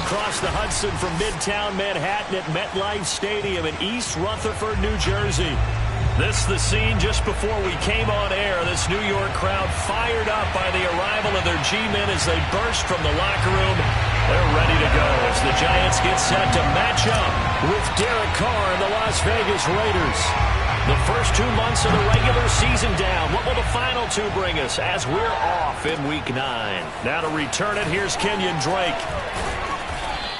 across the Hudson from Midtown Manhattan at MetLife Stadium in East Rutherford, New Jersey. This is the scene just before we came on air. This New York crowd fired up by the arrival of their G-men as they burst from the locker room. They're ready to go as the Giants get set to match up with Derek Carr and the Las Vegas Raiders. The first 2 months of the regular season down. What will the final two bring us as we're off in Week 9? Now to return it, here's Kenyon Drake.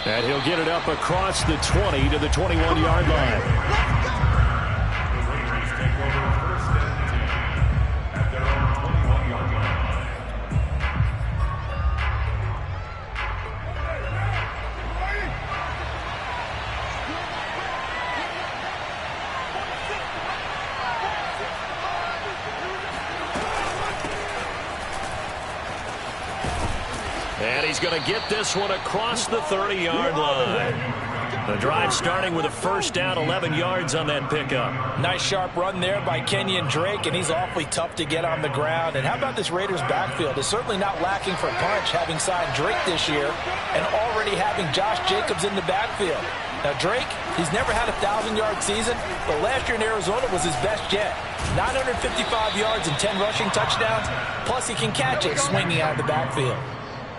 And he'll get it up across the 20 to the 21-yard line. And he's going to get this one across the 30-yard line. The drive starting with a first down, 11 yards on that pickup. Nice sharp run there by Kenyon Drake, and he's awfully tough to get on the ground. And how about this Raiders backfield? It's certainly not lacking for punch, having signed Drake this year and already having Josh Jacobs in the backfield. Now, Drake, he's never had a 1,000-yard season, but last year in Arizona was his best yet. 955 yards and 10 rushing touchdowns, plus he can catch it swinging out of the backfield.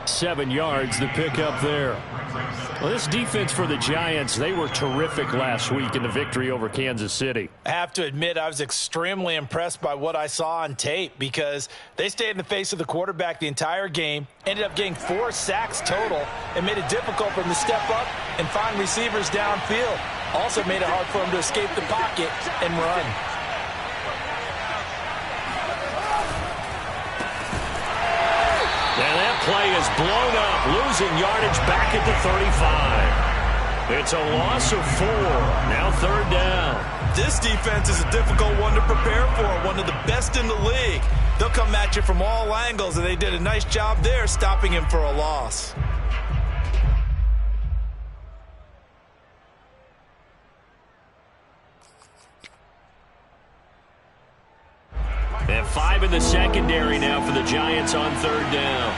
7 yards, the pickup there. Well, this defense for the Giants, they were terrific last week in the victory over Kansas City. I have to admit, I was extremely impressed by what I saw on tape because they stayed in the face of the quarterback the entire game, ended up getting 4 sacks total, and made it difficult for him to step up and find receivers downfield. Also made it hard for him to escape the pocket and run. And that play is blown up, losing yardage back at the 35. It's a loss of 4. Now third down. This defense is a difficult one to prepare for, one of the best in the league. They'll come at you from all angles, and they did a nice job there stopping him for a loss. And 5 in the secondary now for the Giants on third down.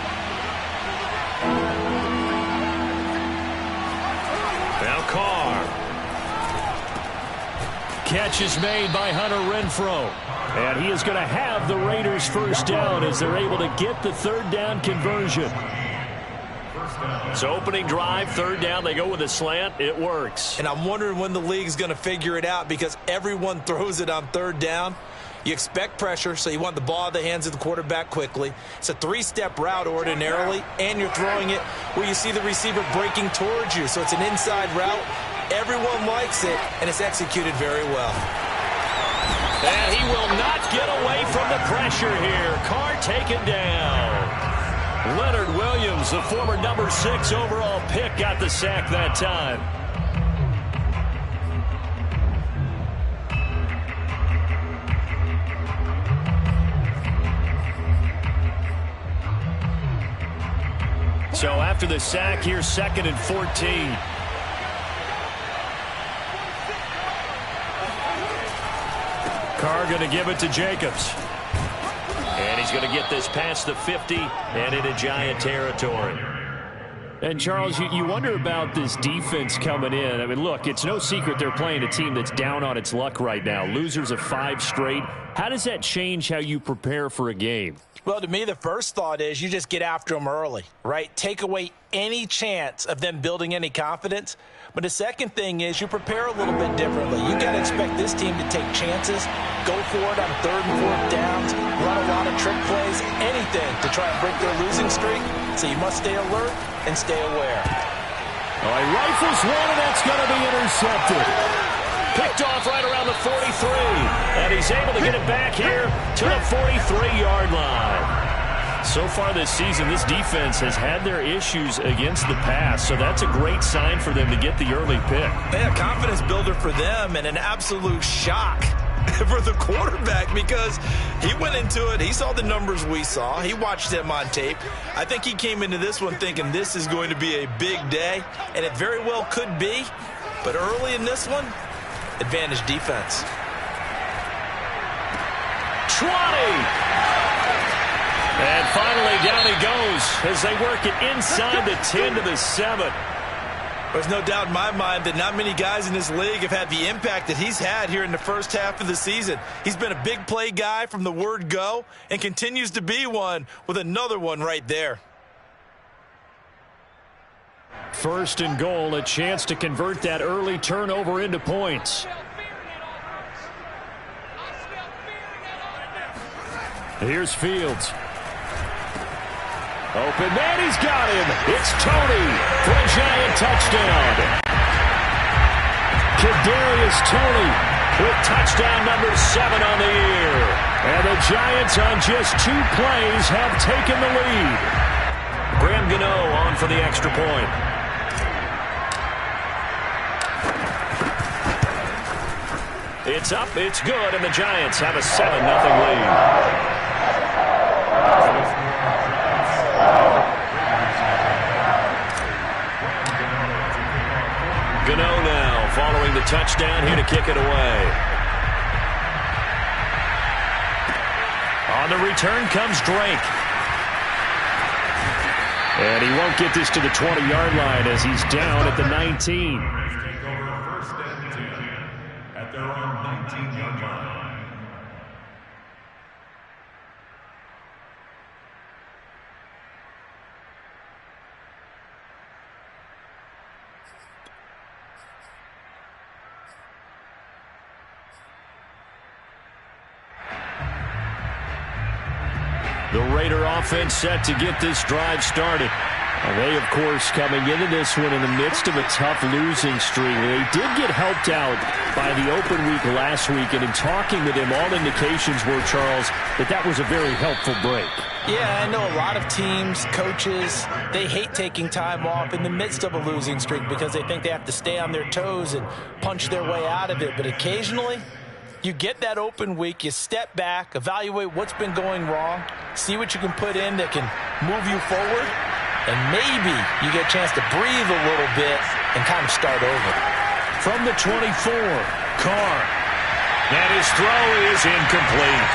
Now Carr. Catch is made by Hunter Renfrow. And he is going to have the Raiders first down as they're able to get the third down conversion. So opening drive, third down, they go with a slant. It works. And I'm wondering when the league's going to figure it out because everyone throws it on third down. You expect pressure, so you want the ball in the hands of the quarterback quickly. It's a 3-step route ordinarily, and you're throwing it where you see the receiver breaking towards you. So it's an inside route. Everyone likes it, and it's executed very well. And he will not get away from the pressure here. Carr taken down. Leonard Williams, the former number 6 overall pick, got the sack that time. So after the sack, here's 2nd and 14. Carr going to give it to Jacobs. And he's going to get this past the 50 and into Giant territory. And, Charles, you wonder about this defense coming in. I mean, look, it's no secret they're playing a team that's down on its luck right now. Losers of 5 straight. How does that change how you prepare for a game? Well, to me, the first thought is you just get after them early, right? Take away any chance of them building any confidence. But the second thing is you prepare a little bit differently. You got to expect this team to take chances, go for it on 3rd and 4th downs, run a lot of trick plays, anything to try and break their losing streak. So you must stay alert and stay aware. All right, rifles one, and that's going to be intercepted. Picked off right around the 43. And he's able to get it back here to the 43-yard line. So far this season, this defense has had their issues against the pass. So that's a great sign for them to get the early pick. Yeah, confidence builder for them and an absolute shock for the quarterback because he went into it. He saw the numbers we saw. He watched them on tape. I think he came into this one thinking this is going to be a big day, and it very well could be. But early in this one, advantage defense. 20. And finally down he goes as they work it inside the 10 to the 7. There's no doubt in my mind that not many guys in this league have had the impact that he's had here in the first half of the season. He's been a big play guy from the word go and continues to be one with another one right there. First and goal, a chance to convert that early turnover into points. Here's Fields. Open man, he's got him. It's Tony for a Giant touchdown. Kadarius Toney with touchdown number 7 on the year. And the Giants on just 2 plays have taken the lead. Graham Gano on for the extra point. It's up, it's good, and the Giants have a 7-0 lead. Gano now following the touchdown here to kick it away. On the return comes Drake. And he won't get this to the 20-yard line as he's down at the 19. At their own 19-yard line. The Raider offense set to get this drive started. They, of course, coming into this one in the midst of a tough losing streak. They did get helped out by the open week last week, and in talking with him, all indications were, Charles, that was a very helpful break. Yeah, I know a lot of teams, coaches, they hate taking time off in the midst of a losing streak because they think they have to stay on their toes and punch their way out of it. But occasionally, you get that open week, you step back, evaluate what's been going wrong, see what you can put in that can move you forward, and maybe you get a chance to breathe a little bit and kind of start over. From the 24, Carr. And his throw is incomplete.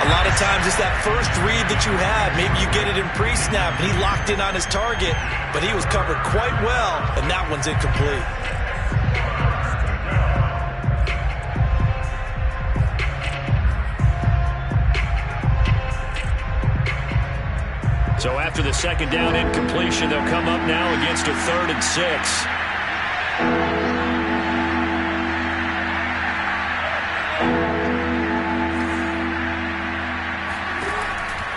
A lot of times it's that first read that you have. Maybe you get it in pre-snap, and he locked in on his target, but he was covered quite well, and that one's incomplete. So after the second down incompletion, they'll come up now against a 3rd and 6.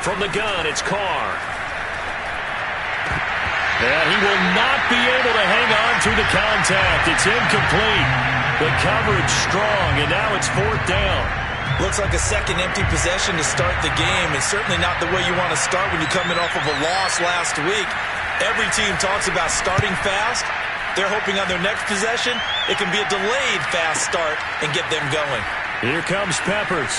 From the gun, it's Carr. And he will not be able to hang on through the contact. It's incomplete. The coverage strong, and now it's 4th down. Looks like a second empty possession to start the game, and certainly not the way you want to start when you're coming off of a loss last week. Every team talks about starting fast. They're hoping on their next possession it can be a delayed fast start and get them going. Here comes Peppers.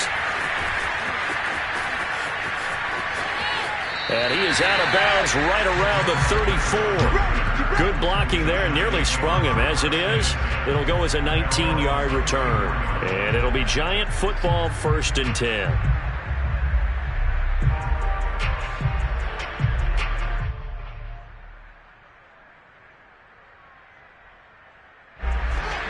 And he is out of bounds right around the 34. Good blocking there, nearly sprung him. As it is, it'll go as a 19-yard return. And it'll be Giant football, 1st and 10.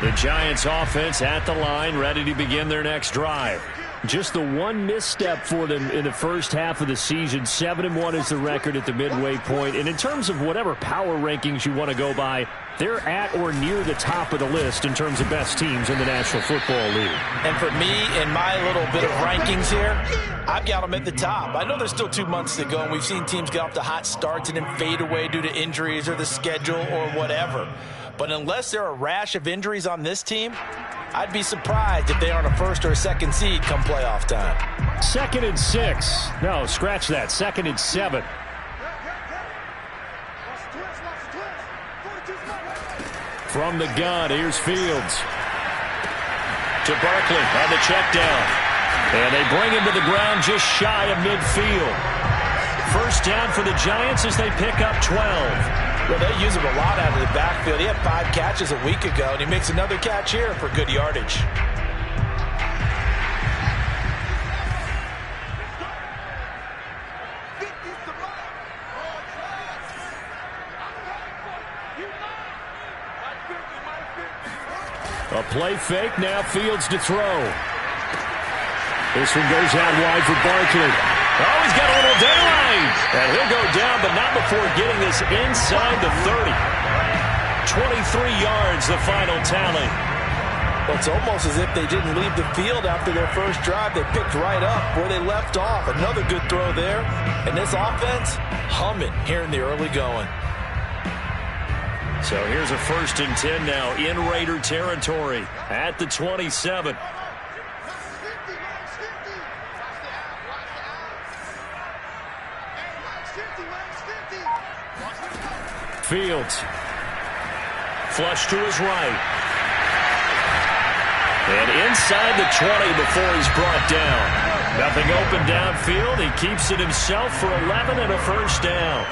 The Giants offense at the line, ready to begin their next drive. Just the one misstep for them in the first half of the season. 7-1 is the record at the midway point. And in terms of whatever power rankings you want to go by, they're at or near the top of the list in terms of best teams in the National Football League. And for me, in my little bit of rankings here, I've got them at the top. I know there's still 2 months to go, and we've seen teams get off to hot starts and then fade away due to injuries or the schedule or whatever. But unless there are a rash of injuries on this team, I'd be surprised if they aren't a 1st or a 2nd seed come playoff time. 2nd and 6. No, scratch that. 2nd and 7. From the gun, here's Fields. To Barkley on the check down. And they bring him to the ground just shy of midfield. 1st down for the Giants as they pick up 12. Well, they use him a lot out of the backfield. He had 5 catches a week ago, and he makes another catch here for good yardage. A play fake, now Fields to throw. This one goes out wide for Barkley. Oh, he's got a little daylight. And he'll go down, but not before getting this inside the 30. 23 yards, the final tally. Well, it's almost as if they didn't leave the field after their first drive. They picked right up where they left off. Another good throw there. And this offense, humming here in the early going. So here's a 1st and 10 now in Raider territory at the 27. Fields. Flush to his right. And inside the 20 before he's brought down. Nothing open downfield. He keeps it himself for 11 and a 1st down.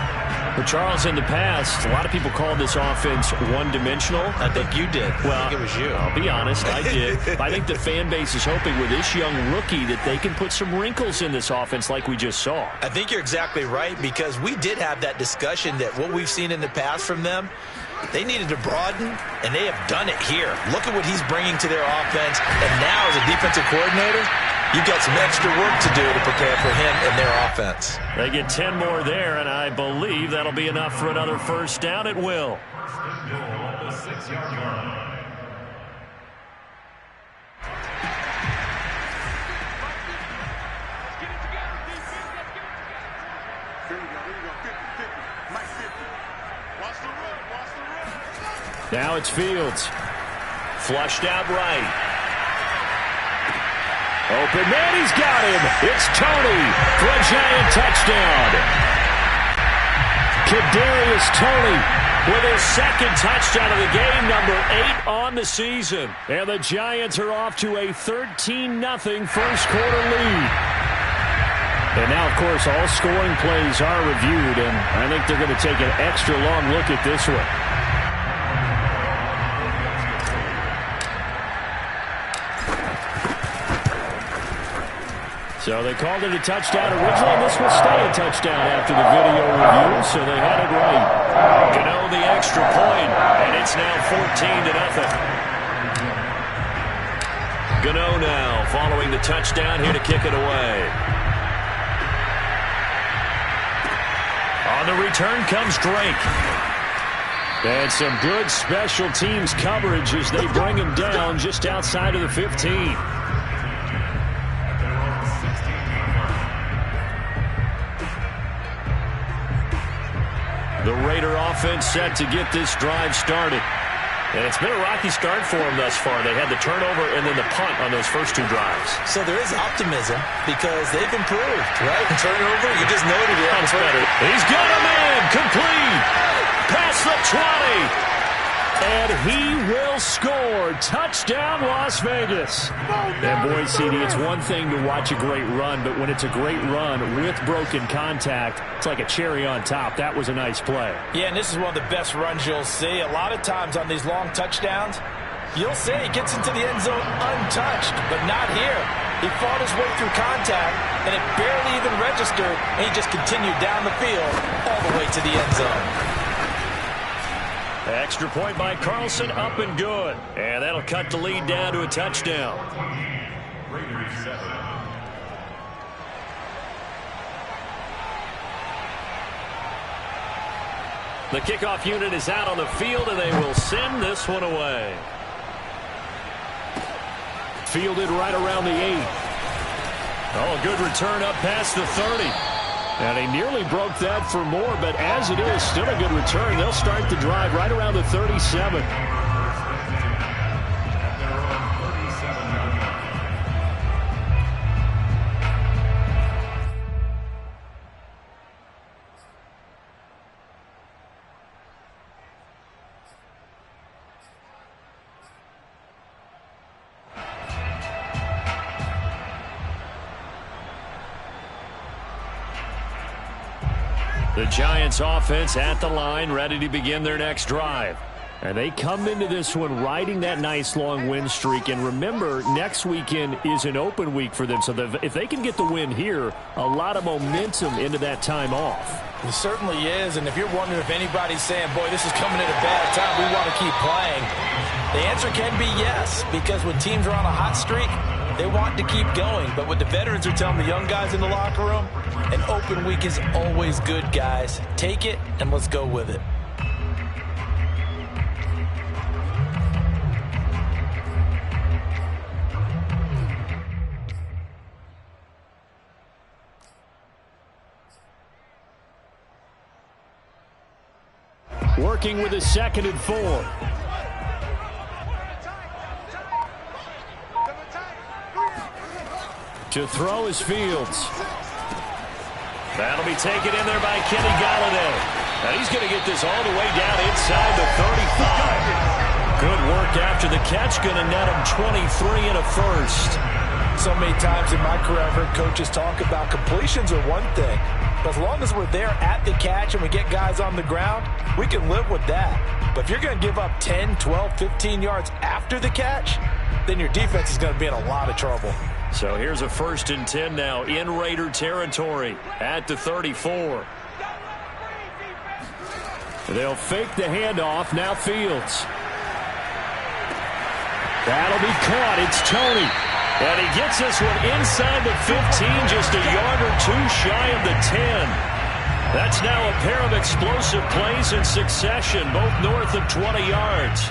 But Charles, in the past, a lot of people called this offense one-dimensional. I think you did. Well, I think it was you. I'll be honest, I did. I think the fan base is hoping with this young rookie that they can put some wrinkles in this offense like we just saw. I think you're exactly right, because we did have that discussion that what we've seen in the past from them, they needed to broaden, and they have done it here. Look at what he's bringing to their offense. And now, as a defensive coordinator, you've got some extra work to do to prepare for him and their offense. They get 10 more there, and I believe that'll be enough for another 1st down. It will. Now it's Fields. Flushed out right. Open man, he's got him. It's Tony for a Giant touchdown. Kadarius Toney with his 2nd touchdown of the game, number 8 on the season. And the Giants are off to a 13-0 first quarter lead. And now, of course, all scoring plays are reviewed, and I think they're going to take an extra long look at this one. So they called it a touchdown originally, and this will stay a touchdown after the video review, so they had it right. Gano the extra point, and it's now 14-0. Gano now following the touchdown here to kick it away. On the return comes Drake. And some good special teams coverage as they bring him down just outside of the 15. The Raider offense set to get this drive started. And it's been a rocky start for them thus far. They had the turnover and then the punt on those first 2 drives. So there is optimism because they've improved, right? Turnover, you just noted it. Sounds better. He's got a man complete. Past the 20. And he will score. Touchdown, Las Vegas. And boy, CD, it's one thing to watch a great run, but when it's a great run with broken contact, it's like a cherry on top. That was a nice play. Yeah, and this is one of the best runs you'll see. A lot of times on these long touchdowns, you'll see he gets into the end zone untouched, but not here. He fought his way through contact, and it barely even registered, and he just continued down the field all the way to the end zone. Extra point by Carlson, up and good. And that'll cut the lead down to a touchdown. The kickoff unit is out on the field, and they will send this one away. Fielded right around the 8. Oh, a good return up past the 30. And he nearly broke that for more, but as it is, still a good return. They'll start the drive right around the 37. The Giants offense at the line, ready to begin their next drive. And they come into this one riding that nice long win streak. And remember, next weekend is an open week for them. So if they can get the win here, a lot of momentum into that time off. It certainly is. And if you're wondering if anybody's saying, boy, this is coming at a bad time, we want to keep playing, the answer can be yes. Because when teams are on a hot streak, they want to keep going. But what the veterans are telling the young guys in the locker room, an open week is always good, guys. Take it and let's go with it. Working with a 2nd and 4. To throw is Fields. That'll be taken in there by Kenny Galladay. And he's going to get this all the way down inside the 35. Good work after the catch. Going to net him 23 and a first. So many times in my career I've heard coaches talk about completions are one thing. But as long as we're there at the catch and we get guys on the ground, we can live with that. But if you're going to give up 10, 12, 15 yards after the catch, then your defense is going to be in a lot of trouble. So here's a 1st and 10 now in Raider territory at the 34. They'll fake the handoff. Now Fields. That'll be caught. It's Tony. And he gets this one inside the 15, just a yard or two shy of the 10. That's now a pair of explosive plays in succession, both north of 20 yards.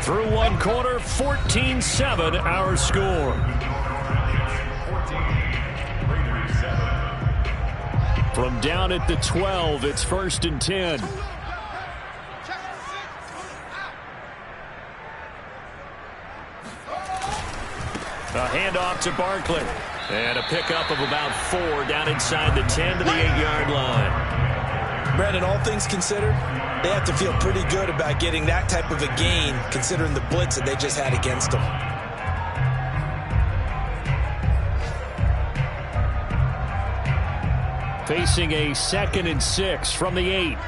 Through one quarter, 14-7 our score. From down at the 12, it's 1st and 10. A handoff to Barkley. And a pickup of about 4 down inside the 10 to the 8-yard line. Brandon, all things considered, they have to feel pretty good about getting that type of a gain considering the blitz that they just had against them. Facing a 2nd and 6 from the 8.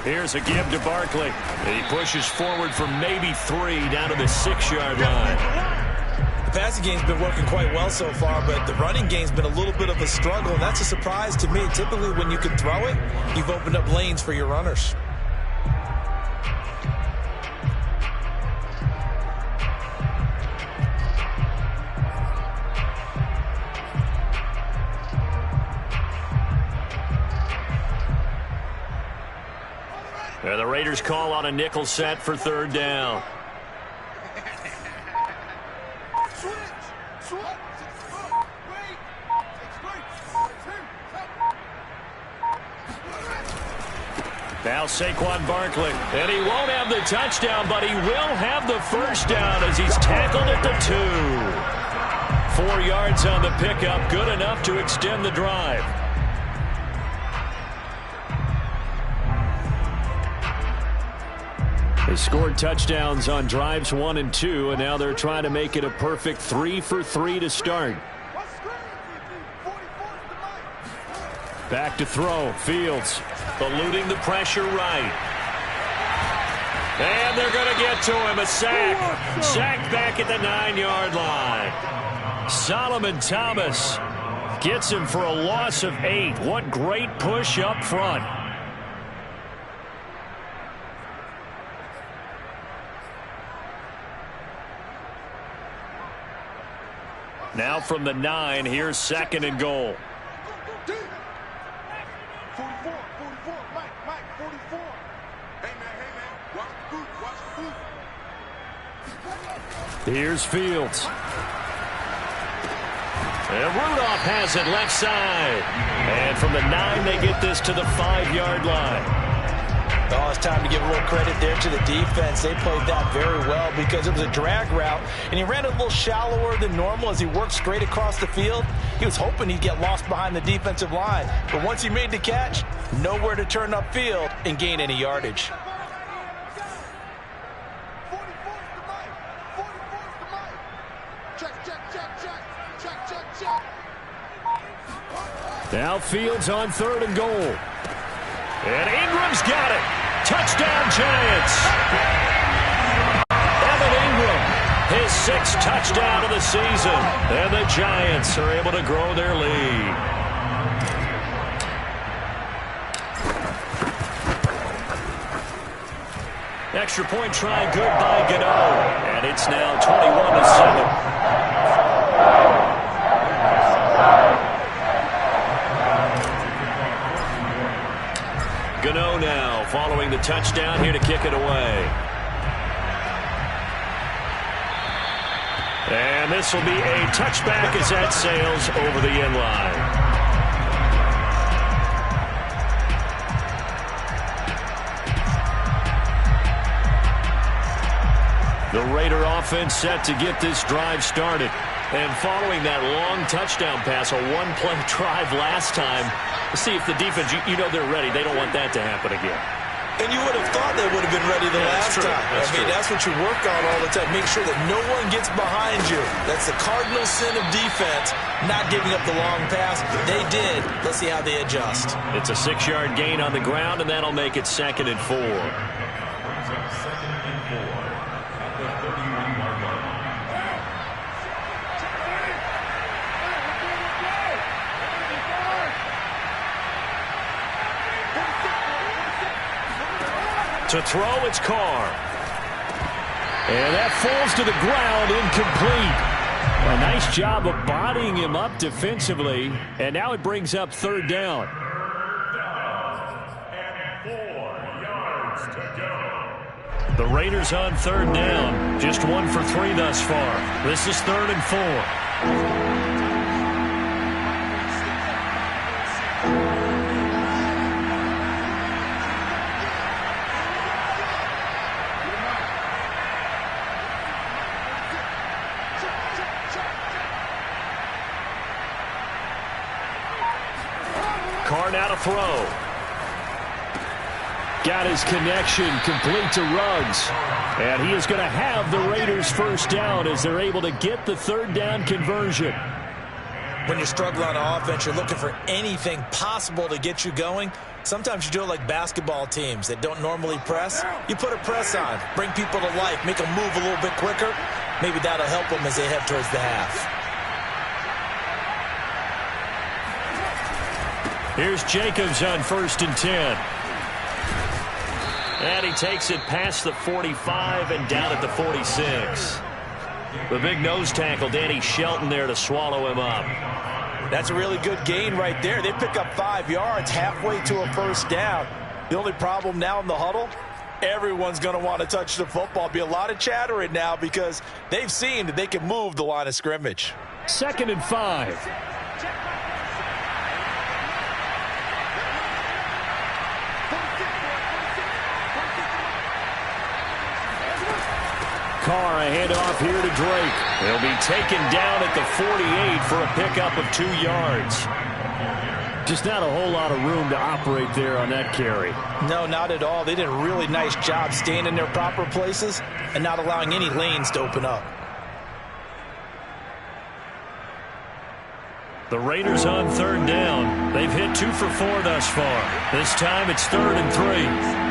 Here's a give to Barkley. He pushes forward for maybe 3 down to the 6-yard line. The passing game's been working quite well so far, but the running game's been a little bit of a struggle, and that's a surprise to me. Typically, when you can throw it, you've opened up lanes for your runners. And the Raiders call on a nickel set for 3rd down. Now Saquon Barkley. And he won't have the touchdown, but he will have the 1st down as he's tackled at the 2. 4 yards on the pickup, good enough to extend the drive. They scored touchdowns on drives 1 and 2, and now they're trying to make it a perfect 3 for 3 to start. Back to throw. Fields eluding the pressure right. And they're going to get to him. A sack. Sacked back at the 9-yard line. Solomon Thomas gets him for a loss of 8. What great push up front. Now from the 9, here's 2nd and goal. Here's Fields. And Rudolph has it left side. And from the 9, they get this to the 5-yard line. Oh, it's time to give a little credit there to the defense. They played that very well because it was a drag route, and he ran it a little shallower than normal as he worked straight across the field. He was hoping he'd get lost behind the defensive line, but once he made the catch, nowhere to turn upfield and gain any yardage. Now Fields on 3rd and goal. And Ingram's got it. Touchdown, Giants. Evan Ingram, his 6th touchdown of the season. And the Giants are able to grow their lead. Extra point try good by Gano. And it's now 21-7. Gano now following the touchdown here to kick it away. And this will be a touchback as that sails over the end line. The Raider offense set to get this drive started. And following that long touchdown pass, a one-play drive last time, see if the defense, you know they're ready. They don't want that to happen again. And you would have thought they would have been ready the last time. That's what you work on all the time. Make sure that no one gets behind you. That's the cardinal sin of defense, not giving up the long pass. They did. Let's see how they adjust. It's a 6-yard gain on the ground, and that'll make it 2nd and 4. To throw, it's Carr. And that falls to the ground, incomplete. A nice job of bodying him up defensively. And now it brings up 3rd down. And 4 yards to go. The Raiders on 3rd down. Just 1 for 3 thus far. This is 3rd and 4. Carr now to throw. Got his connection complete to Ruggs. And he is going to have the Raiders 1st down as they're able to get the 3rd down conversion. When you're struggling on offense, you're looking for anything possible to get you going. Sometimes you do it like basketball teams that don't normally press. You put a press on, bring people to life, make them move a little bit quicker. Maybe that'll help them as they head towards the half. Here's Jacobs on 1st and 10. And he takes it past the 45 and down at the 46. The big nose tackle, Danny Shelton, there to swallow him up. That's a really good gain right there. They pick up 5 yards halfway to a 1st down. The only problem now in the huddle, everyone's going to want to touch the football. Be a lot of chattering now because they've seen that they can move the line of scrimmage. 2nd and 5. Carr, a handoff here to Drake. He'll be taken down at the 48 for a pickup of 2 yards. Just not a whole lot of room to operate there on that carry. No, not at all. They did a really nice job staying in their proper places and not allowing any lanes to open up. The Raiders on 3rd down. They've hit 2 for 4 thus far. This time it's 3rd and 3.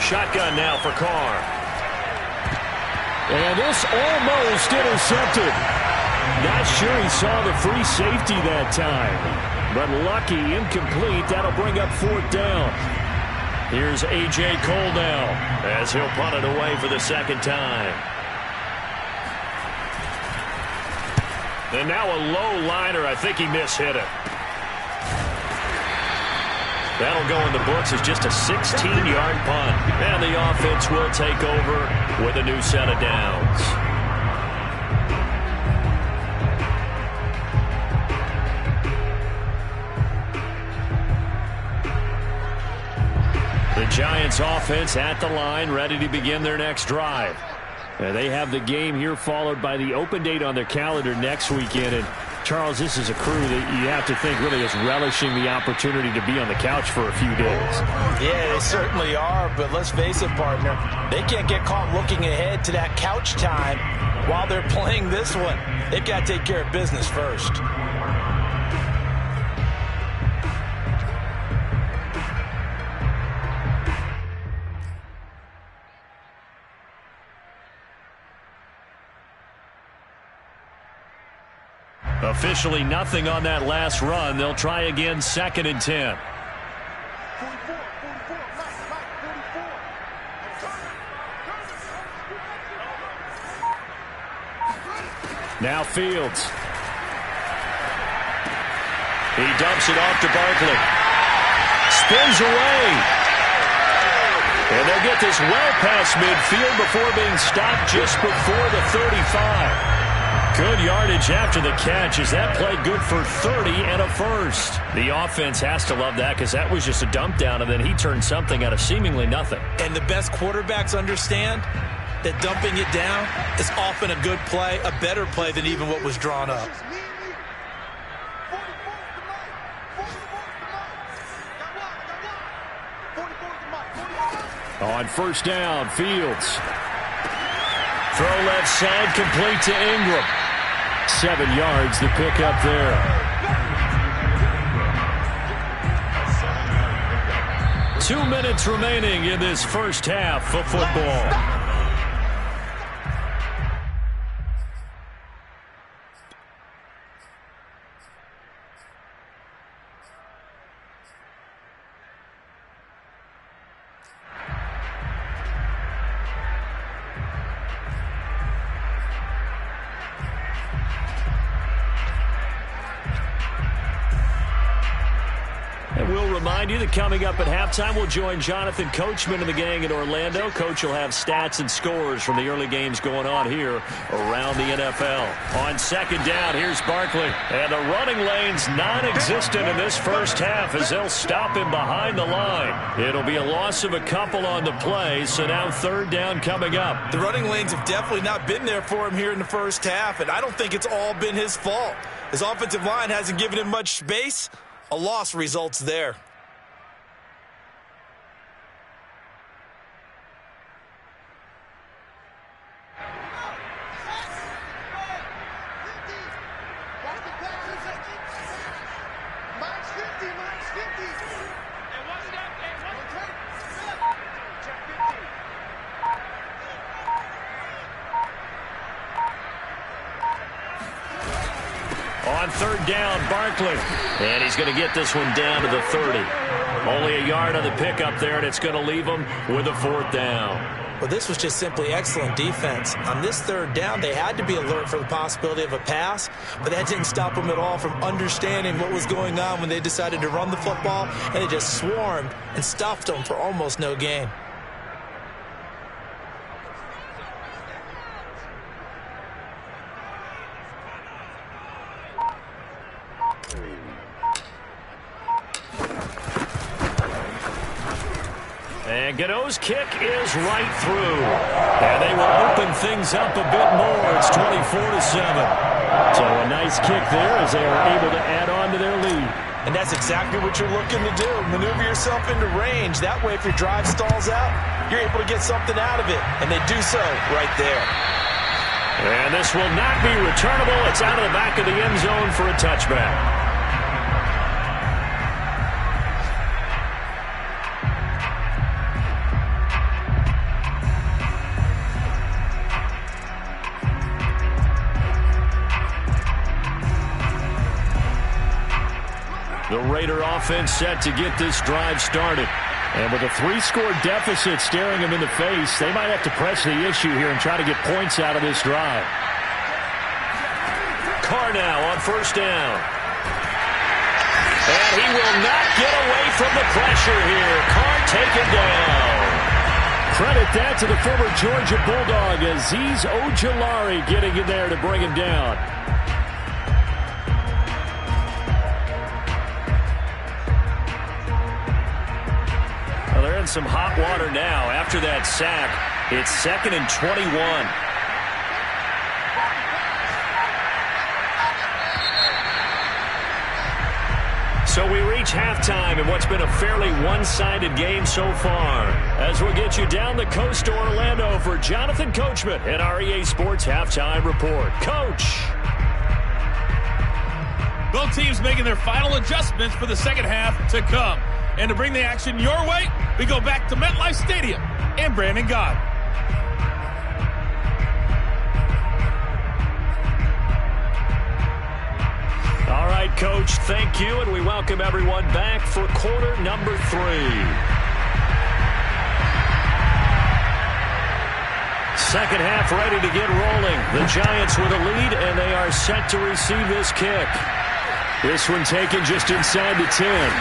Shotgun now for Carr. And this almost intercepted. Not sure he saw the free safety that time. But lucky, incomplete. That'll bring up 4th down. Here's A.J. Cole now as he'll punt it away for the 2nd time. And now a low liner. I think he mishit it. That'll go in the books as just a 16-yard punt. And the offense will take over with a new set of downs. The Giants offense at the line, ready to begin their next drive. And they have the game here followed by the open date on their calendar next weekend. And Charles, this is a crew that you have to think really is relishing the opportunity to be on the couch for a few days. Yeah, they certainly are, but let's face it, partner. They can't get caught looking ahead to that couch time while they're playing this one. They've got to take care of business first. Officially nothing on that last run. They'll try again, 2nd and 10. Now Fields. He dumps it off to Barkley. Spins away. And they'll get this well past midfield before being stopped just before the 35. Good yardage after the catch as that play good for 30 and a first. The offense has to love that because that was just a dump down, and then he turned something out of seemingly nothing. And the best quarterbacks understand that dumping it down is often a good play, a better play than even what was drawn up. On first down, Fields. Throw left side, complete to Ingram. 7 yards, the pickup there. Two minutes remaining in this first half of football. Remind you that coming up at halftime, we'll join Jonathan Coachman and the gang in Orlando. Coach will have stats and scores from the early games going on here around the NFL. On second down, here's Barkley. And the running lane's non-existent in this first half as they'll stop him behind the line. It'll be a loss of a couple on the play, so now third down coming up. The running lanes have definitely not been there for him here in the first half, and I don't think it's all been his fault. His offensive line hasn't given him much space. A loss results there. On third down, Barkley. And he's going to get this one down to the 30. Only a yard on the pickup there, and it's going to leave him with a fourth down. Well, this was just simply excellent defense. On this third down, they had to be alert for the possibility of a pass, but that didn't stop them at all from understanding what was going on when they decided to run the football, and they just swarmed and stuffed them for almost no gain. And Godot's kick is right through. And they will open things up a bit more. It's 24-7. So a nice kick there as they are able to add on to their lead. And that's exactly what you're looking to do. Maneuver yourself into range. That way, if your drive stalls out, you're able to get something out of it. And they do so right there. And this will not be returnable. It's out of the back of the end zone for a touchback. The Raider offense set to get this drive started. And with a 3-score deficit staring them in the face, they might have to press the issue here and try to get points out of this drive. Carr now on first down. And he will not get away from the pressure here. Carr taken down. Credit that to the former Georgia Bulldog, Azeez Ojulari getting in there to bring him down. They're in some hot water now. After that sack, it's 2nd and 21. So we reach halftime in what's been a fairly one-sided game so far. As we'll get you down the coast to Orlando for Jonathan Coachman and our EA Sports Halftime Report. Coach. Both teams making their final adjustments for the second half to come. And to bring the action your way, we go back to MetLife Stadium and Brandon Gott. All right, Coach, thank you, and we welcome everyone back for quarter number 3. Second half ready to get rolling. The Giants with a lead, and they are set to receive this kick. This one taken just inside the 10.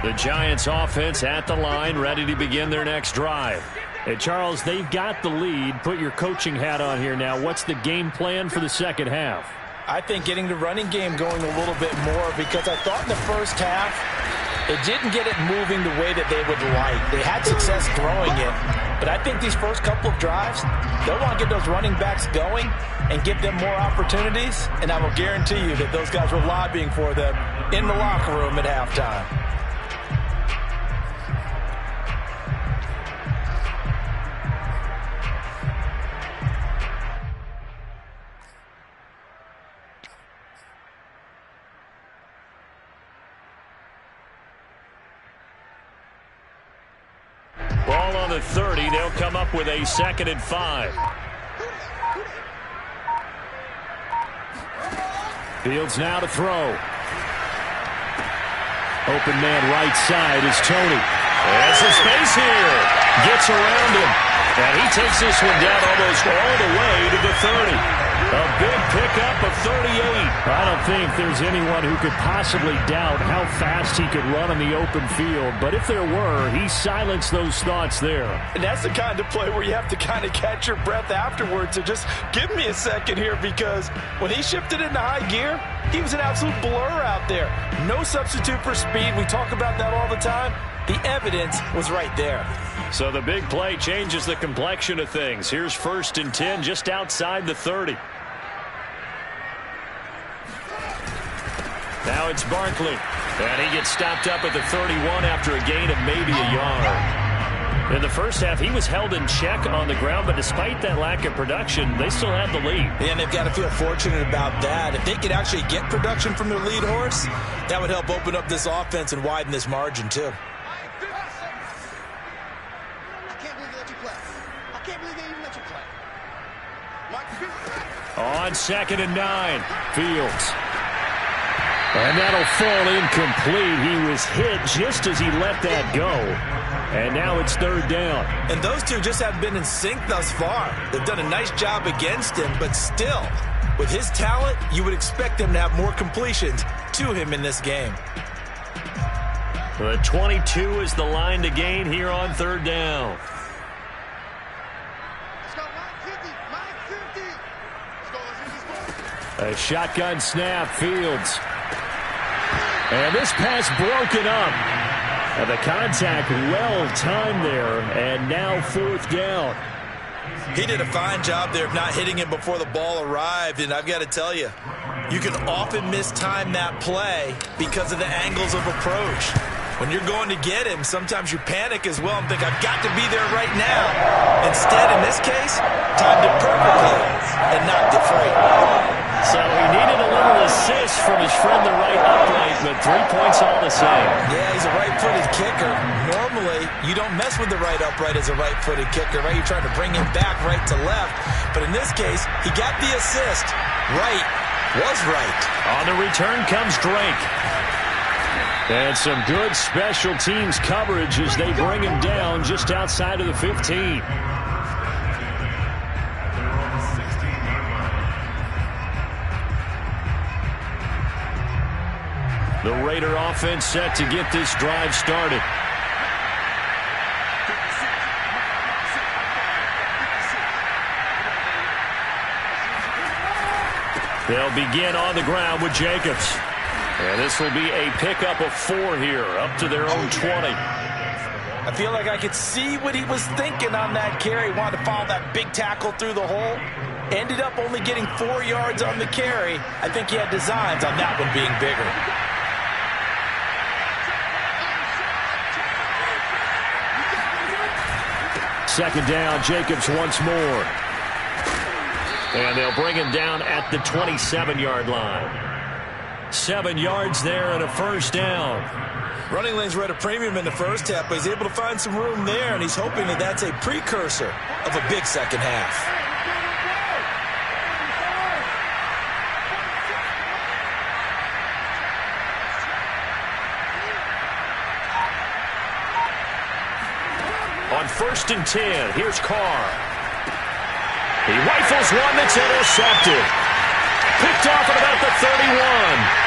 The Giants offense at the line, ready to begin their next drive. Hey, Charles, they've got the lead. Put your coaching hat on here now. What's the game plan for the second half? I think getting the running game going a little bit more, because I thought in the first half they didn't get it moving the way that they would like. They had success throwing it, but I think these first couple of drives, they'll want to get those running backs going and give them more opportunities, and I will guarantee you that those guys were lobbying for them in the locker room at halftime. Ball on the 30. They'll come up with a 2nd and 5. Fields now to throw. Open man right side is Tony. There's some space here. Gets around him. And he takes this one down almost all the way to the 30. A big pickup of 38. I don't think there's anyone who could possibly doubt how fast he could run on the open field. But if there were, he silenced those thoughts there. And that's the kind of play where you have to kind of catch your breath afterwards. So just give me a second here, because when he shifted into high gear, he was an absolute blur out there. No substitute for speed. We talk about that all the time. The evidence was right there. So the big play changes the complexion of things. Here's 1st and 10 just outside the 30. Now it's Barkley. And he gets stopped up at the 31 after a gain of maybe a yard. In the first half, he was held in check on the ground, but despite that lack of production, they still had the lead. And they've got to feel fortunate about that. If they could actually get production from their lead horse, that would help open up this offense and widen this margin too. On 2nd and 9, Fields. And that'll fall incomplete. He was hit just as he let that go. And now it's 3rd down. And those two just haven't been in sync thus far. They've done a nice job against him, but still, with his talent, you would expect them to have more completions to him in this game. The 22 is the line to gain here on 3rd down. A shotgun snap, Fields. And this pass broken up. And the contact well-timed there, and now 4th down. He did a fine job there of not hitting him before the ball arrived, and I've got to tell you, you can often mistime that play because of the angles of approach. When you're going to get him, sometimes you panic as well and think, I've got to be there right now. Instead, in this case, timed it perfectly and knocked it free. So he needed a little assist from his friend the right upright, but 3 points all the same. Yeah, he's a right-footed kicker. Normally, you don't mess with the right upright as a right-footed kicker, right? You're trying to bring him back right to left. But in this case, he got the assist. Right was right. On the return comes Drake. And some good special teams coverage as they bring him down just outside of the 15. The Raider offense set to get this drive started. They'll begin on the ground with Jacobs. And this will be a pickup of 4 here, up to their own 20. I feel like I could see what he was thinking on that carry. Wanted to follow that big tackle through the hole. Ended up only getting 4 yards on the carry. I think he had designs on that one being bigger. Second down, Jacobs once more. And they'll bring him down at the 27-yard line. 7 yards there and a first down. Running lanes were at a premium in the first half, but he's able to find some room there, and he's hoping that that's a precursor of a big second half. On 1st and 10, here's Carr. He rifles one that's intercepted. Picked off at about the 31.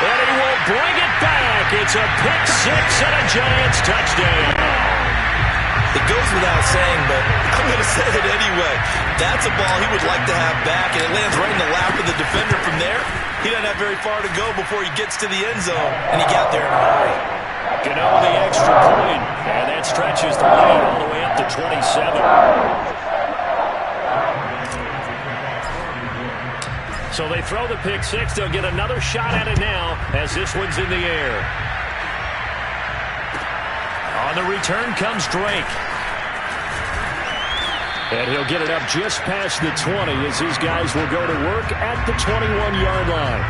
And he will bring it back. It's a pick 6 and a Giants touchdown. It goes without saying, but I'm going to say it anyway. That's a ball he would like to have back, and it lands right in the lap of the defender from there. He doesn't have very far to go before he gets to the end zone, and he got there in a hurry. Gano with the extra point, and that stretches the lead all the way up to 27. So they throw the pick 6. They'll get another shot at it now as this one's in the air. On the return comes Drake. And he'll get it up just past the 20 as his guys will go to work at the 21-yard line.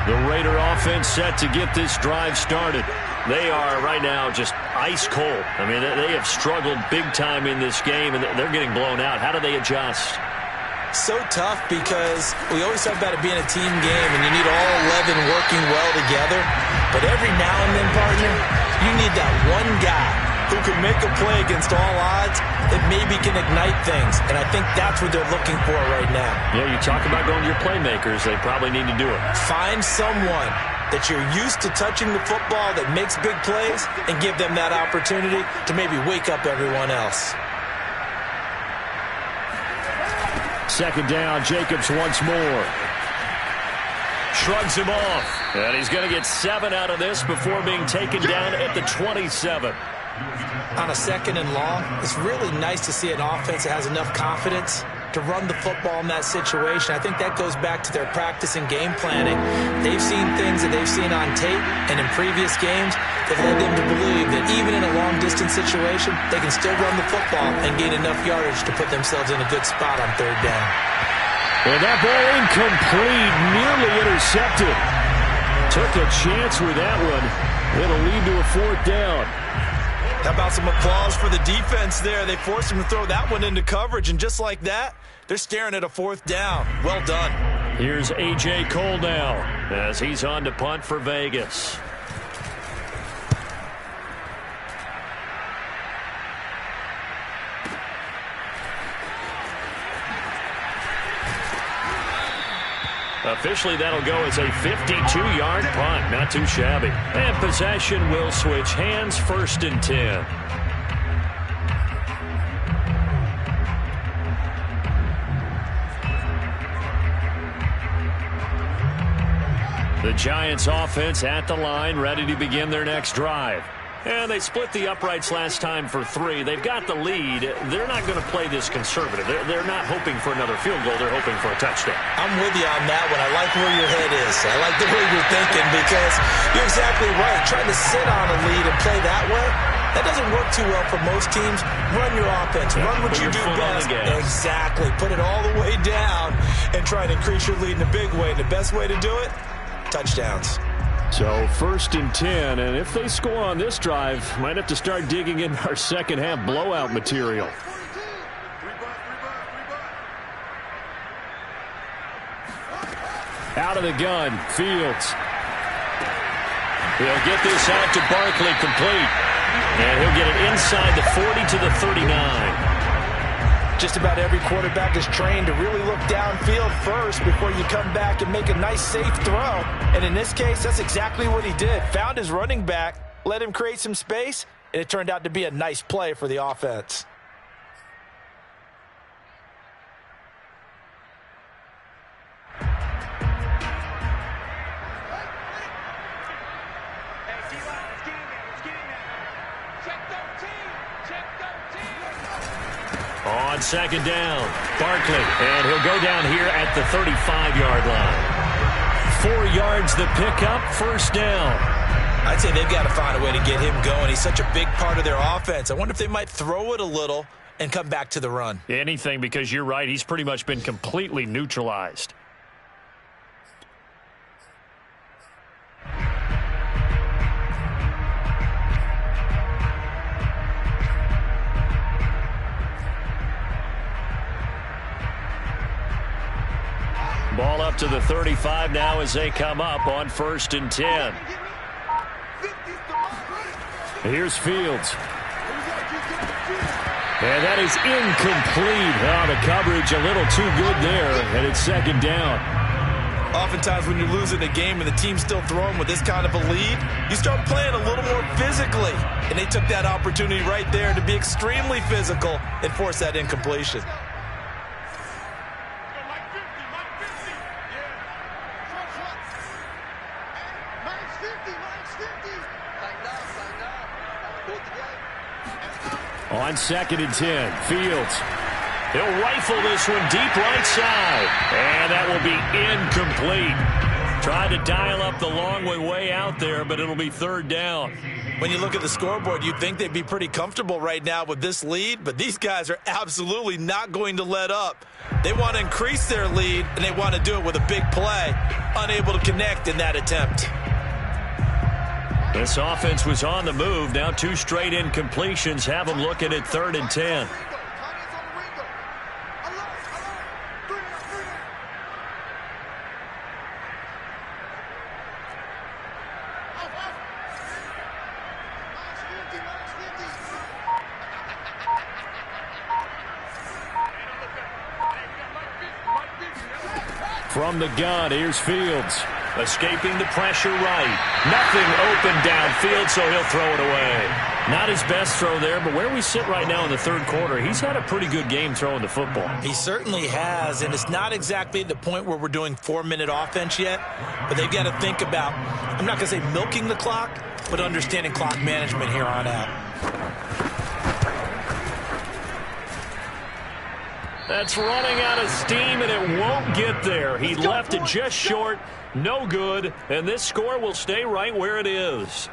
The Raider offense set to get this drive started. They are right now just ice cold. I mean, they have struggled big time in this game, and they're getting blown out. How do they adjust? So tough because we always talk about it being a team game, and you need all 11 working well together. But every now and then, partner, you need that one guy who can make a play against all odds that maybe can ignite things. And I think that's what they're looking for right now. Yeah, you talk about going to your playmakers. They probably need to do it. Find someone that you're used to touching the football that makes big plays and give them that opportunity to maybe wake up everyone else. Second down, Jacobs once more. Shrugs him off. And he's going to get 7 out of this before being taken down at the 27. On a 2nd and long, it's really nice to see an offense that has enough confidence to run the football in that situation. I think that goes back to their practice and game planning. They've seen things that they've seen on tape and in previous games that led them to believe that even in a long-distance situation, they can still run the football and gain enough yardage to put themselves in a good spot on 3rd down. And that ball incomplete, nearly intercepted. Took a chance with that one. It'll lead to a 4th down. How about some applause for the defense there? They forced him to throw that one into coverage, and just like that, they're staring at a 4th down. Well done. Here's A.J. Cole now as he's on to punt for Vegas. Officially, that'll go as a 52-yard punt. Not too shabby. And possession will switch hands. 1st and 10. The Giants offense at the line, ready to begin their next drive. And they split the uprights last time for 3. They've got the lead. They're not going to play this conservative. They're not hoping for another field goal. They're hoping for a touchdown. I'm with you on that one. I like where your head is. I like the way you're thinking because you're exactly right. Trying to sit on a lead and play that way, that doesn't work too well for most teams. Run your offense. Run what you do best. Exactly. Put it all the way down and try and increase your lead in a big way. And the best way to do it, touchdowns. So 1st and 10, and if they score on this drive, might have to start digging in our second half blowout material. Out of the gun, Fields. He'll get this out to Barkley complete. And he'll get it inside the 40 to the 39. Just about every quarterback is trained to really look downfield first before you come back and make a nice, safe throw. And in this case, that's exactly what he did. Found his running back, let him create some space, and it turned out to be a nice play for the offense. On second down, Barkley, and he'll go down here at the 35-yard line. 4 yards the pickup, first down. I'd say they've got to find a way to get him going. He's such a big part of their offense. I wonder if they might throw it a little and come back to the run. Anything, because you're right, he's pretty much been completely neutralized. Ball up to the 35 now as they come up on 1st and 10. Here's Fields. And that is incomplete. Oh, the coverage a little too good there, and it's second down. Oftentimes when you're losing a game and the team's still throwing with this kind of a lead, you start playing a little more physically. And they took that opportunity right there to be extremely physical and force that incompletion. On 2nd and 10, Fields. He'll rifle this one deep right side. And that will be incomplete. Tried to dial up the long way out there, but it'll be 3rd down. When you look at the scoreboard, you'd think they'd be pretty comfortable right now with this lead, but these guys are absolutely not going to let up. They want to increase their lead, and they want to do it with a big play. Unable to connect in that attempt. This offense was on the move. Now 2 straight incompletions have them looking at 3rd and 10. From the gun, here's Fields. Escaping the pressure right. Nothing open downfield, so he'll throw it away. Not his best throw there, but where we sit right now in the 3rd quarter, he's had a pretty good game throwing the football. He certainly has, and it's not exactly the point where we're doing 4-minute offense yet, but they've got to think about, I'm not going to say milking the clock, but understanding clock management here on out. That's running out of steam, and it won't get there. He left it just short. No good, and this score will stay right where it is.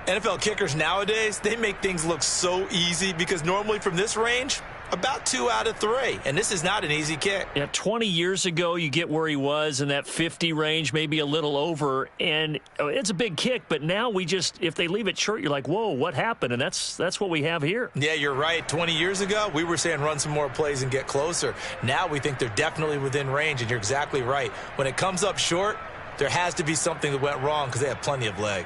NFL kickers nowadays, they make things look so easy because normally from this range, about 2 out of 3, and this is not an easy kick. Yeah, 20 years ago, you get where he was in that 50 range, maybe a little over, and it's a big kick, but now we just, if they leave it short, you're like, whoa, what happened? And that's what we have here. Yeah, you're right. 20 years ago, we were saying run some more plays and get closer. Now we think they're definitely within range, and you're exactly right. When it comes up short, there has to be something that went wrong because they have plenty of leg.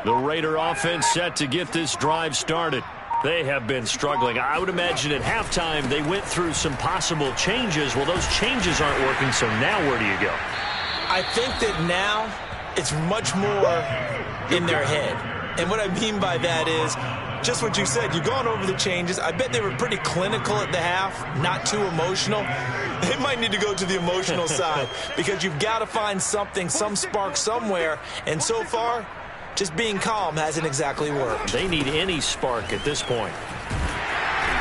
The Raider offense set to get this drive started. They have been struggling. I would imagine at halftime they went through some possible changes. Well, those changes aren't working, so now where do you go? I think that now it's much more in their head. And what I mean by that is just what you said. You've gone over the changes. I bet they were pretty clinical at the half, not too emotional. They might need to go to the emotional side because you've got to find something, some spark somewhere. And so far, just being calm hasn't exactly worked. They need any spark at this point.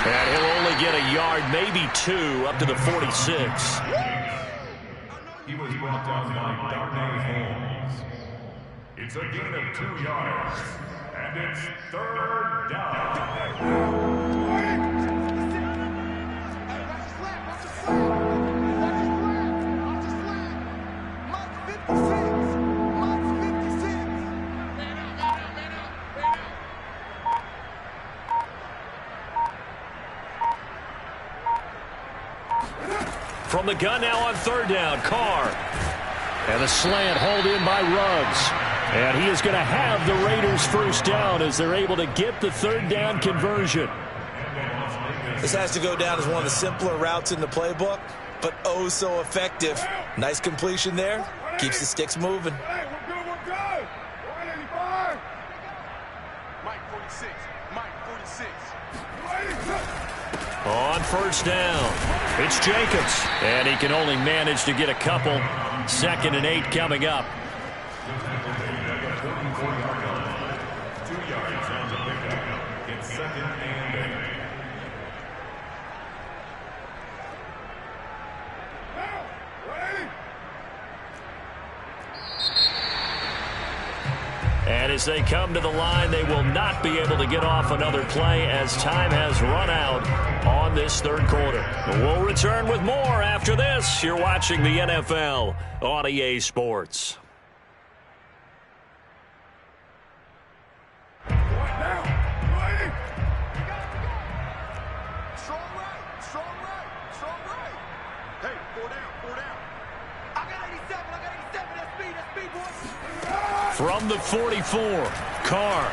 And he'll only get a yard, maybe 2, up to the 46. He was brought down by Darnay Holmes. It's a gain of 2 yards, and it's 3rd down. From the gun now on 3rd down, Carr. And a slant hauled in by Ruggs. And he is going to have the Raiders first down as they're able to get the 3rd down conversion. This has to go down as one of the simpler routes in the playbook, but oh so effective. Nice completion there. Keeps the sticks moving. Hey, we're good. 185. Mike 46. Mike 46. On 1st down, it's Jacobs. And he can only manage to get a couple. 2nd and 8 coming up. 24-yard line. 2 yards on the pickup. It's 2nd and 8. And as they come to the line, they will not be able to get off another play as time has run out on this third quarter. We'll return with more after this. You're watching the NFL on EA Sports. From the 44, Carr.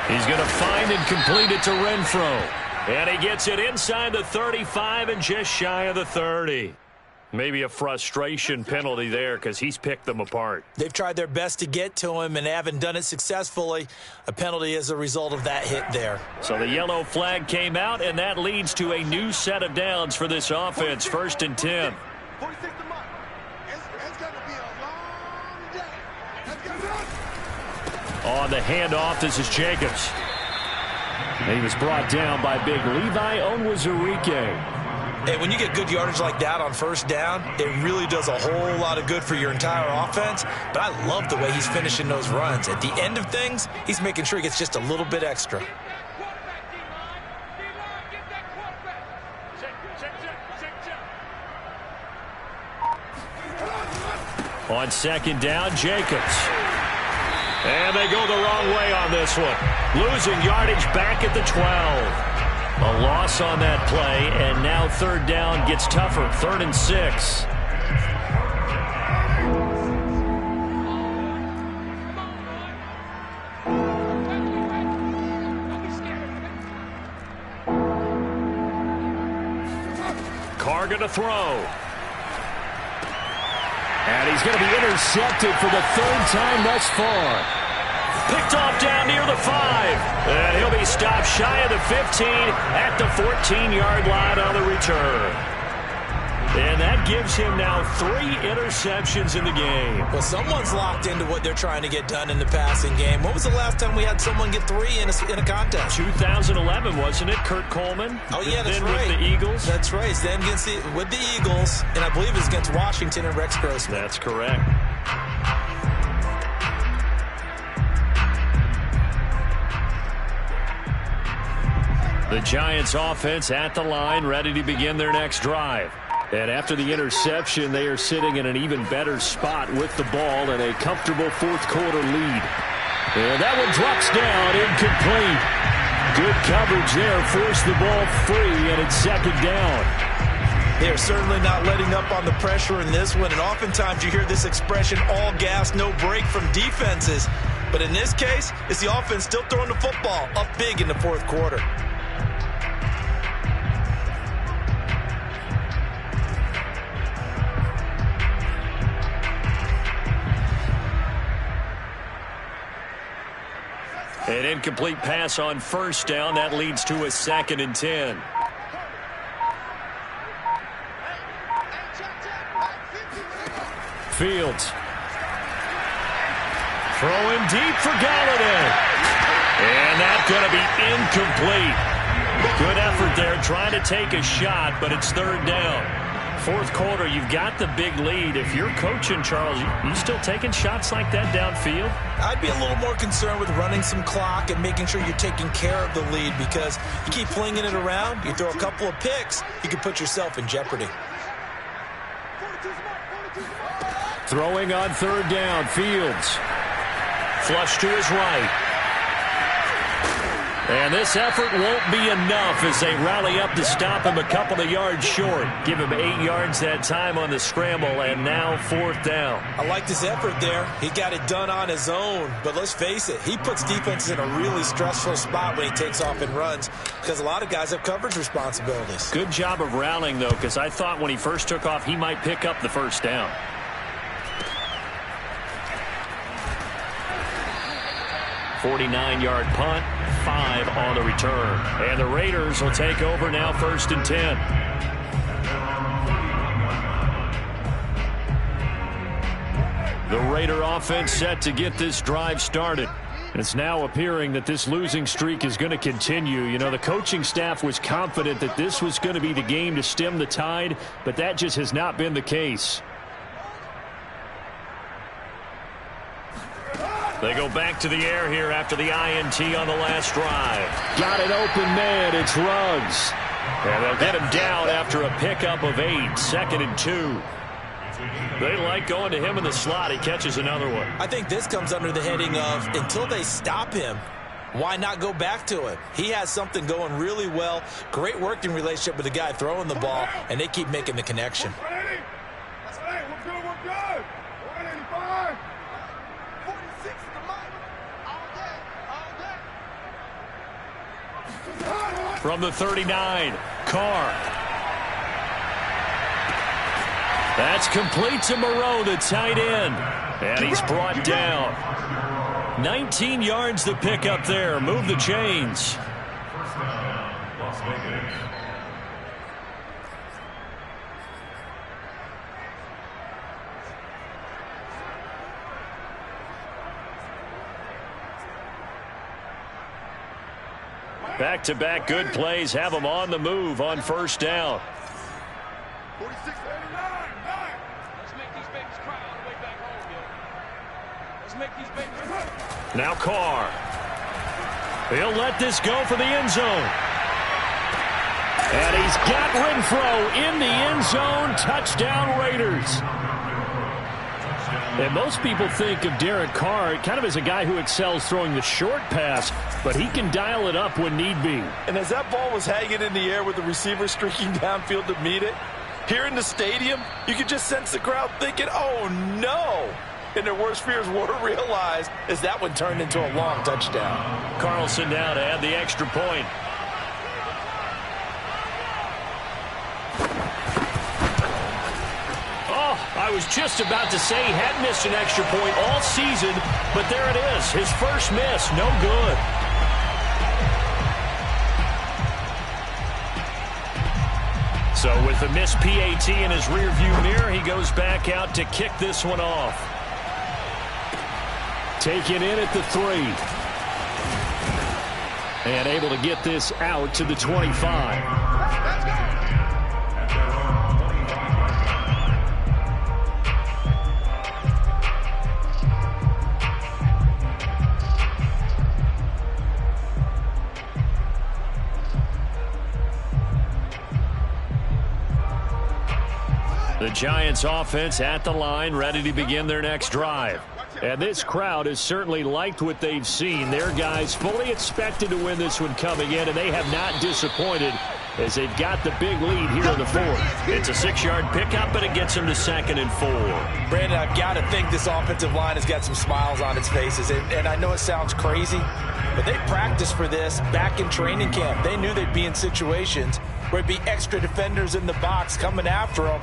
He's going to find and complete it to Renfro. And he gets it inside the 35 and just shy of the 30. Maybe a frustration penalty there because he's picked them apart. They've tried their best to get to him and haven't done it successfully. A penalty as a result of that hit there. So the yellow flag came out, and that leads to a new set of downs for this offense. 1st and 10. On the handoff, this is Jacobs. He was brought down by big Levi Onwuzurike. And when you get good yardage like that on 1st down, it really does a whole lot of good for your entire offense. But I love the way he's finishing those runs. At the end of things, he's making sure he gets just a little bit extra. On 2nd down, Jacobs. And they go the wrong way on this one. Losing yardage back at the 12. A loss on that play, and now 3rd down gets tougher. 3rd and 6. Carr going to throw. And he's going to be intercepted for the 3rd time thus far. Picked off down near the 5. And he'll be stopped shy of the 15 at the 14-yard line on the return. And that gives him now 3 interceptions in the game. Well, someone's locked into what they're trying to get done in the passing game. When was the last time we had someone get 3 in a contest? 2011, wasn't it? Kurt Coleman? Oh, yeah, that's then right. With the Eagles? That's right. Then with the Eagles, and I believe it's against Washington and Rex Grossman. That's correct. The Giants offense at the line, ready to begin their next drive. And after the interception, they are sitting in an even better spot with the ball and a comfortable 4th quarter lead. And that one drops down, incomplete. Good coverage there, forced the ball free, and it's 2nd down. They're certainly not letting up on the pressure in this one, and oftentimes you hear this expression, all gas, no break from defenses. But in this case, it's the offense still throwing the football up big in the 4th quarter. An incomplete pass on 1st down. That leads to a 2nd and 10. Fields. Throwing deep for Galladay. And that's going to be incomplete. Good effort there trying to take a shot, but it's 3rd down. 4th quarter, you've got the big lead. If you're coaching, Charles, you still taking shots like that downfield? I'd be a little more concerned with running some clock and making sure you're taking care of the lead, because you keep flinging it around, you throw a couple of picks, you can put yourself in jeopardy. Throwing on 3rd down, Fields. Flush to his right. And this effort won't be enough as they rally up to stop him a couple of yards short. Give him 8 yards that time on the scramble, and now 4th down. I liked his effort there. He got it done on his own. But let's face it, he puts defenses in a really stressful spot when he takes off and runs, because a lot of guys have coverage responsibilities. Good job of rallying, though, because I thought when he first took off, he might pick up the 1st down. .49-yard punt, 5 on the return. And the Raiders will take over now, 1st and 10. The Raider offense set to get this drive started. It's now appearing that this losing streak is going to continue. You know, the coaching staff was confident that this was going to be the game to stem the tide, but that just has not been the case. They go back to the air here after the INT on the last drive. Got an open man. It's Ruggs. And they'll get him down after a pickup of 8, 2nd and 2. They like going to him in the slot. He catches another one. I think this comes under the heading of until they stop him, why not go back to him? He has something going really well. Great working relationship with the guy throwing the ball, and they keep making the connection. From the 39, Carr. That's complete to Moreau, the tight end. And he's brought down. 19 yards to pick up there. Move the chains. First down, Las Vegas. Back-to-back good plays have them on the move on first down. 46-89. Let's make these babies cry on the way back home, yo. Let's make these babies cry. Now Carr. He'll let this go for the end zone. And he's got Renfro in the end zone. Touchdown Raiders. And most people think of Derek Carr kind of as a guy who excels throwing the short pass, but he can dial it up when need be. And as that ball was hanging in the air with the receiver streaking downfield to meet it, here in the stadium, you could just sense the crowd thinking, oh, no. And their worst fears were realized as that one turned into a long touchdown. Carlson now to add the extra point. I was just about to say he had missed an extra point all season, but there it is. His first miss, no good. So with the missed PAT in his rearview mirror, he goes back out to kick this one off. Taken in at the 3. And able to get this out to the 25. The Giants offense at the line, ready to begin their next drive. And this crowd has certainly liked what they've seen. Their guys fully expected to win this one coming in, and they have not disappointed as they've got the big lead here in the 4th. It's a 6-yard pickup, but it gets them to 2nd and 4. Brandon, I've got to think this offensive line has got some smiles on its faces. And I know it sounds crazy, but they practiced for this back in training camp. They knew they'd be in situations where it'd be extra defenders in the box coming after them,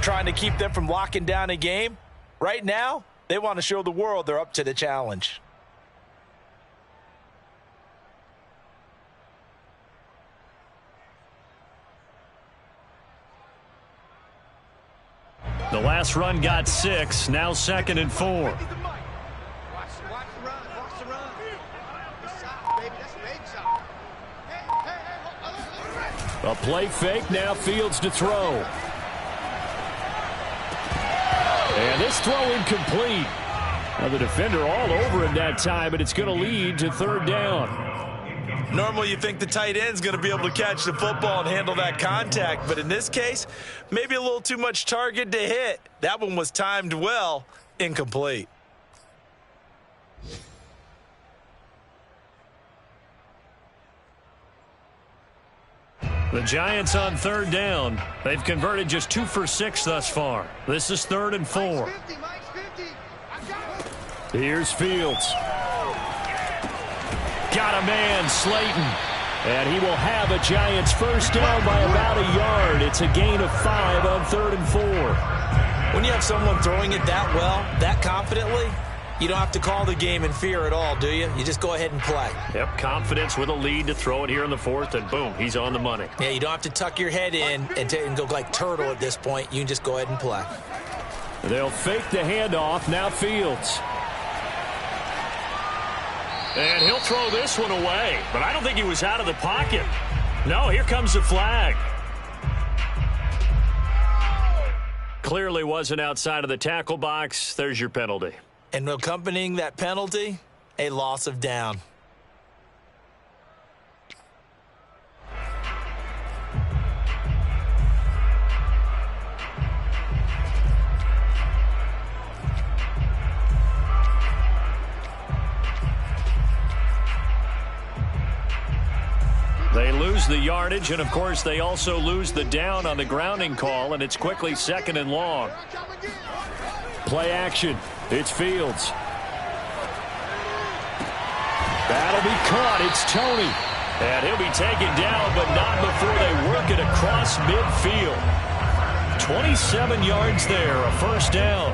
trying to keep them from locking down a game. Right now, they want to show the world they're up to the challenge. The last run got 6, now 2nd and 4. Watch the run. Watch the run. Good shot, baby. That's a big shot. Hey. A play fake, now Fields to throw. And this throw incomplete. Now the defender all over him that time, but it's going to lead to 3rd down. Normally you think the tight end's going to be able to catch the football and handle that contact, but in this case, maybe a little too much target to hit. That one was timed well, incomplete. The Giants on 3rd down. They've converted just 2 for 6 thus far. This is 3rd and 4. Here's Fields. Got a man, Slayton. And he will have a Giants first down by about a yard. It's a gain of 5 on 3rd and 4. When you have someone throwing it that well, that confidently, you don't have to call the game in fear at all, do you? You just go ahead and play. Yep, confidence with a lead to throw it here in the 4th, and boom, he's on the money. Yeah, you don't have to tuck your head in and go like turtle at this point. You can just go ahead and play. They'll fake the handoff. Now Fields. And he'll throw this one away. But I don't think he was out of the pocket. No, here comes the flag. Clearly wasn't outside of the tackle box. There's your penalty. And accompanying that penalty, a loss of down. They lose the yardage, and of course they also lose the down on the grounding call, and it's quickly 2nd and long. Play action. It's Fields. That'll be caught. It's Tony. And he'll be taken down, but not before they work it across midfield. 27 yards there, a first down.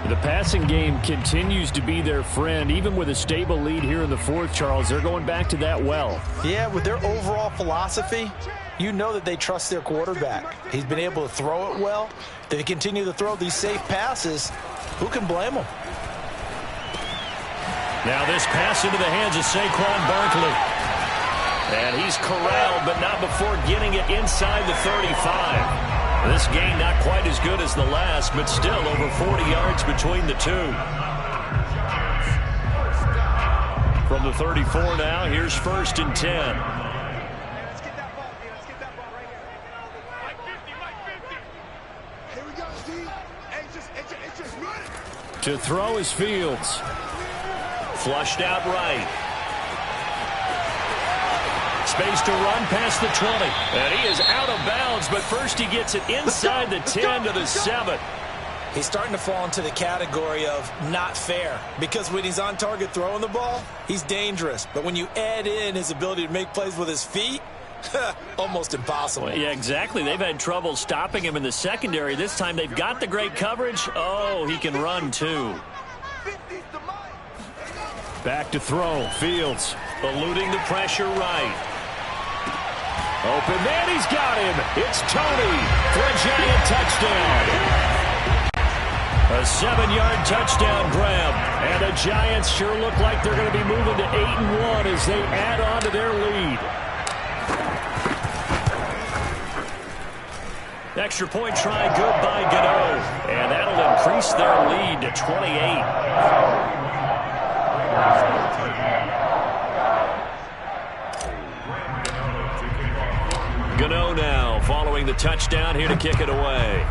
The passing game continues to be their friend. Even with a stable lead here in the fourth, Charles, they're going back to that well. Yeah, with their overall philosophy, you know that they trust their quarterback. He's been able to throw it well. They continue to throw these safe passes. Who can blame them? Now this pass into the hands of Saquon Barkley. And he's corralled, but not before getting it inside the 35. This gain not quite as good as the last, but still over 40 yards between the two. From the 34 now, here's 1st and 10. Let's get that ball. Let's get that ball right here. Mike 50. Here we go, Steve. Hey, just run it. To throw is Fields. Flushed out right. Space to run past the 20. And he is out of bounds, but first he gets it inside the 10 to the 7. He's starting to fall into the category of not fair, because when he's on target throwing the ball, he's dangerous. But when you add in his ability to make plays with his feet, almost impossible. Well, yeah, exactly. They've had trouble stopping him in the secondary. This time they've got the great coverage. Oh, he can run too. Back to throw. Fields. Eluding the pressure right. Open man, he's got him. It's Tony for a giant touchdown. A 7-yard touchdown grab. And the Giants sure look like they're going to be moving to 8-1 as they add on to their lead. Extra point try good by Gano. And that'll increase their lead to 28. Gano now following the touchdown here to kick it away.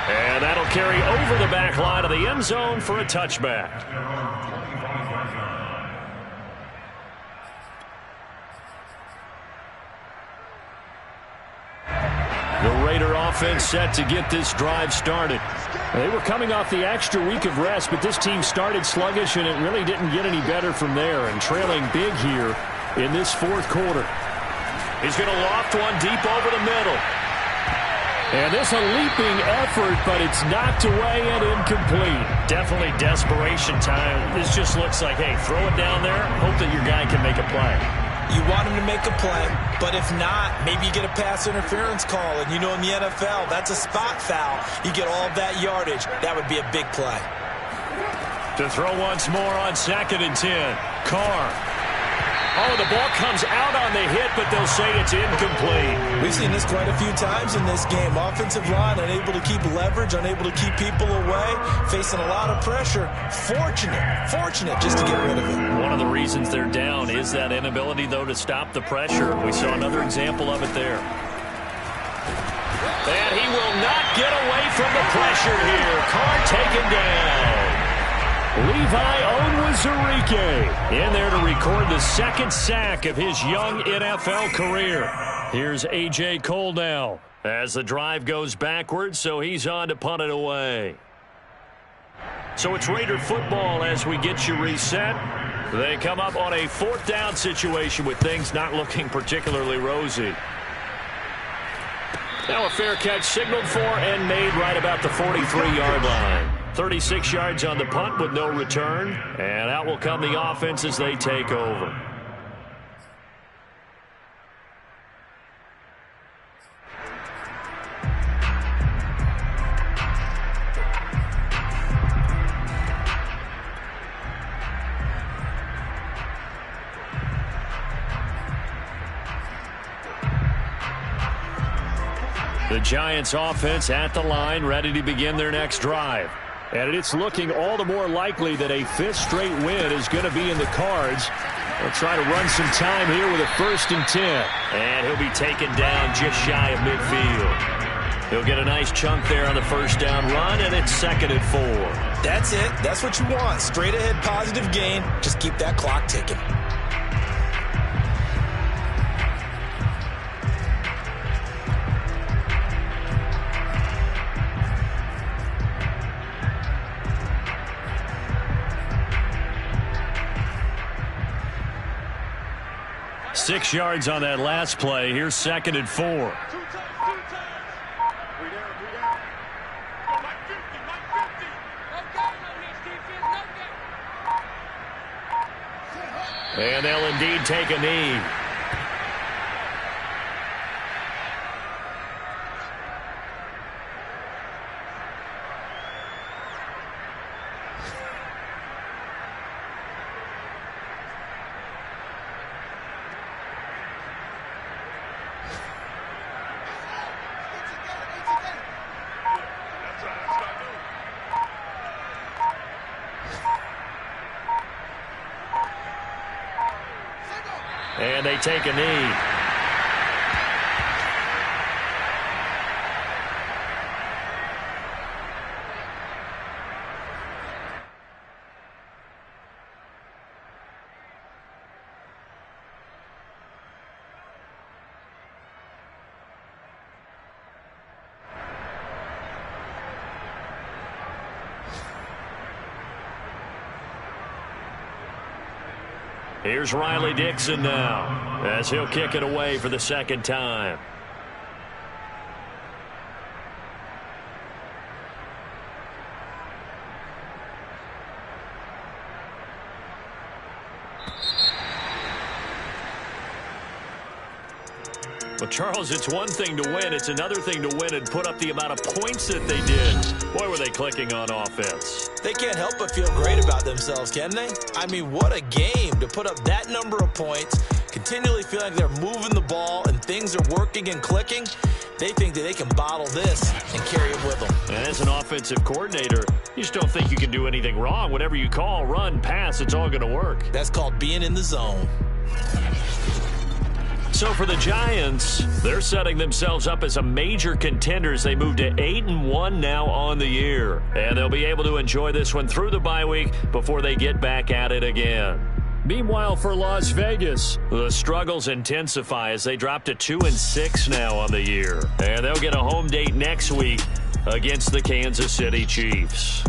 And that'll carry over the back line of the end zone for a touchback. The Raider offense set to get this drive started. They were coming off the extra week of rest, but this team started sluggish, and it really didn't get any better from there, and trailing big here in this fourth quarter. He's going to loft one deep over the middle. And this a leaping effort, but it's knocked away and incomplete. Definitely desperation time. This just looks like, hey, throw it down there, hope that your guy can make a play. You want him to make a play, but if not, maybe you get a pass interference call. And you know in the NFL, that's a spot foul. You get all of that yardage. That would be a big play. To throw once more on 2nd and 10. Carr. Oh, the ball comes out on the hit, but they'll say it's incomplete. We've seen this quite a few times in this game. Offensive line unable to keep leverage, unable to keep people away, facing a lot of pressure. Fortunate just to get rid of it. One of the reasons they're down is that inability, though, to stop the pressure. We saw another example of it there. And he will not get away from the pressure here. Carr taken down. Levi Onwuzurike in there to record the 2nd sack of his young NFL career. Here's A.J. Cole now as the drive goes backwards, so he's on to punt it away. So it's Raider football as we get you reset. They come up on a 4th down situation with things not looking particularly rosy. Now a fair catch signaled for and made right about the 43-yard line. 36 yards on the punt with no return. And out will come the offense as they take over. The Giants offense at the line, ready to begin their next drive. And it's looking all the more likely that a fifth straight win is going to be in the cards. They'll try to run some time here with a 1st and 10. And he'll be taken down just shy of midfield. He'll get a nice chunk there on the first down run, and it's 2nd and 4. That's it. That's what you want. Straight ahead positive gain. Just keep that clock ticking. Six yards on that last play. Here's 2nd and 4. Two times. 3 down, 3 down. Go, Mike 50, Mike 50. And they'll indeed take a knee. And they take a knee. Here's Riley Dixon now, as he'll kick it away for the 2nd time. Well, Charles, it's one thing to win. It's another thing to win and put up the amount of points that they did. Boy, were they clicking on offense. They can't help but feel great about themselves, can they? I mean, what a game to put up that number of points, continually feeling like they're moving the ball and things are working and clicking. They think that they can bottle this and carry it with them. And as an offensive coordinator, you just don't think you can do anything wrong. Whatever you call, run, pass, it's all going to work. That's called being in the zone. So for the Giants, they're setting themselves up as a major contender as they move to 8-1 now on the year. And they'll be able to enjoy this one through the bye week before they get back at it again. Meanwhile, for Las Vegas, the struggles intensify as they drop to 2-6 now on the year. And they'll get a home date next week against the Kansas City Chiefs.